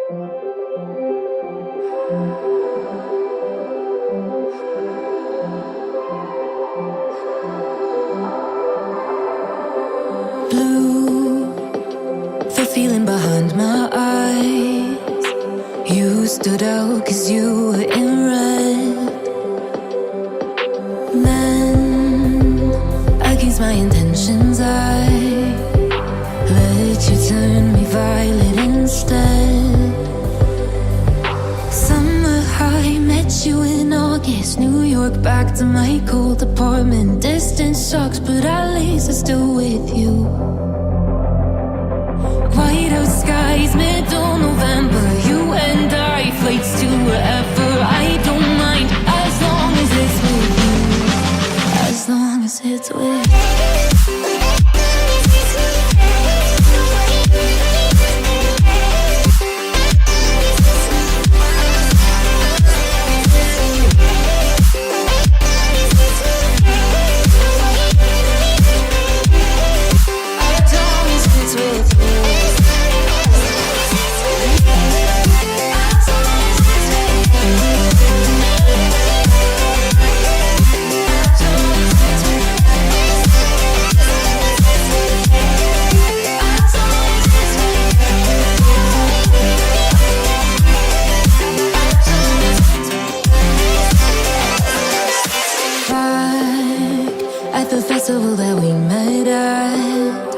Blue, the feeling behind my eyes. You stood out 'cause you were in red. Then, against my intentions, I let you turn me violet instead. Summer high, met you in August. New York, back to my cold apartment. Distance sucks, but at least I'm still with you. Whiteout skies, middle November. You and I, flights to wherever. I don't mind, as long as it's with you. As long as it's with you. That we met at,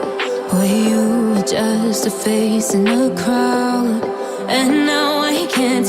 where you were just a face in a crowd, and now I can't